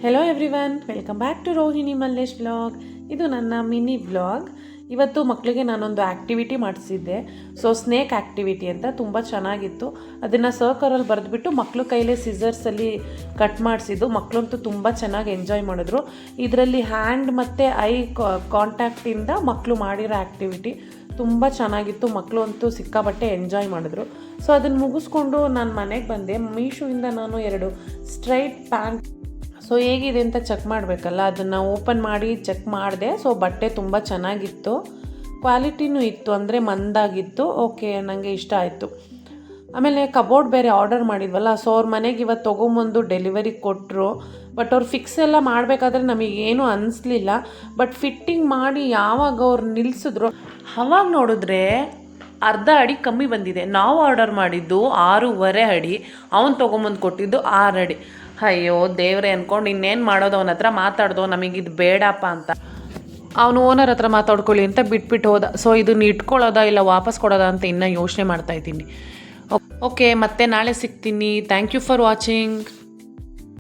Hello everyone, welcome back to Rohini Mallesh vlog. ಇದು ನನ್ನ mini vlog. ಇವತ್ತು ಮಕ್ಕಳಿಗೆ ನಾನೊಂದು ಆ್ಯಕ್ಟಿವಿಟಿ ಮಾಡಿಸಿದ್ದೆ. ಸ್ನೇಕ್ ಆ್ಯಕ್ಟಿವಿಟಿ ಅಂತ ತುಂಬ ಚೆನ್ನಾಗಿತ್ತು. ಅದನ್ನು ಸರ್ಕರಲ್ಲಿ ಬರೆದ್ಬಿಟ್ಟು ಮಕ್ಕಳು ಕೈಲೇ ಸಿಸರ್ಸಲ್ಲಿ ಕಟ್ ಮಾಡಿಸಿದ್ದು. ಮಕ್ಕಳಂತೂ ತುಂಬ ಚೆನ್ನಾಗಿ ಎಂಜಾಯ್ ಮಾಡಿದ್ರು. ಇದರಲ್ಲಿ ಹ್ಯಾಂಡ್ ಮತ್ತು ಐ ಕಾಂಟ್ಯಾಕ್ಟಿಂದ ಮಕ್ಕಳು ಮಾಡಿರೋ ಆ್ಯಕ್ಟಿವಿಟಿ ತುಂಬ ಚೆನ್ನಾಗಿತ್ತು. ಮಕ್ಕಳು ಅಂತೂ ಸಿಕ್ಕಾಪಟ್ಟೆ ಎಂಜಾಯ್ ಮಾಡಿದ್ರು. ಅದನ್ನು ಮುಗಿಸ್ಕೊಂಡು ನಾನು ಮನೆಗೆ ಬಂದೆ. ಮೀಶೋಯಿಂದ ನಾನು 2 ಸ್ಟ್ರೈಟ್ ಪ್ಯಾಂಟ್ ಹೇಗಿದೆ ಅಂತ ಚೆಕ್ ಮಾಡಬೇಕಲ್ಲ, ಅದನ್ನು ಓಪನ್ ಮಾಡಿ ಚೆಕ್ ಮಾಡಿದೆ. ಬಟ್ಟೆ ತುಂಬ ಚೆನ್ನಾಗಿತ್ತು, ಕ್ವಾಲಿಟಿನೂ ಇತ್ತು, ಅಂದರೆ ಮಂದಾಗಿತ್ತು. ಓಕೆ, ನನಗೆ ಇಷ್ಟ ಆಯಿತು. ಆಮೇಲೆ ಕಬೋರ್ಡ್ ಬೇರೆ ಆರ್ಡರ್ ಮಾಡಿದ್ವಲ್ಲ, ಅವ್ರ ಮನೆಗೆ ಇವತ್ತು ತೊಗೊಂಬಂದು ಡೆಲಿವರಿ ಕೊಟ್ಟರು. ಬಟ್ ಅವ್ರು ಫಿಕ್ಸ್ ಎಲ್ಲ ಮಾಡಬೇಕಾದ್ರೆ ನಮಗೇನು ಅನಿಸ್ಲಿಲ್ಲ. ಬಟ್ ಫಿಟ್ಟಿಂಗ್ ಮಾಡಿ ಯಾವಾಗ ಅವ್ರು ನಿಲ್ಲಿಸಿದ್ರು ಅವಾಗ ನೋಡಿದ್ರೆ ಅರ್ಧ ಅಡಿ ಕಮ್ಮಿ ಬಂದಿದೆ. ನಾವು ಆರ್ಡರ್ ಮಾಡಿದ್ದು 6.5 ಅಡಿ, ಅವನು ತೊಗೊಂಬಂದು ಕೊಟ್ಟಿದ್ದು 6 ಅಡಿ. ಅಯ್ಯೋ ದೇವ್ರೆ ಅಂದ್ಕೊಂಡು ಇನ್ನೇನು ಮಾಡೋದು, ಅವನ ಹತ್ರ ಮಾತಾಡ್ದೋ ನಮಗಿದು ಬೇಡಪ್ಪ ಅಂತ. ಅವನು ಓನರ್ ಹತ್ರ ಮಾತಾಡ್ಕೊಳ್ಳಿ ಅಂತ ಬಿಟ್ಬಿಟ್ಟು ಹೋದ. ಇದನ್ನು ಇಟ್ಕೊಳ್ಳೋದಾ ಇಲ್ಲ ವಾಪಸ್ ಕೊಡೋದಾ ಅಂತ ಇನ್ನೂ ಯೋಚನೆ ಮಾಡ್ತಾಯಿದ್ದೀನಿ. ಓಕೆ, ಮತ್ತೆ ನಾಳೆ ಸಿಗ್ತೀನಿ. Thank you for watching.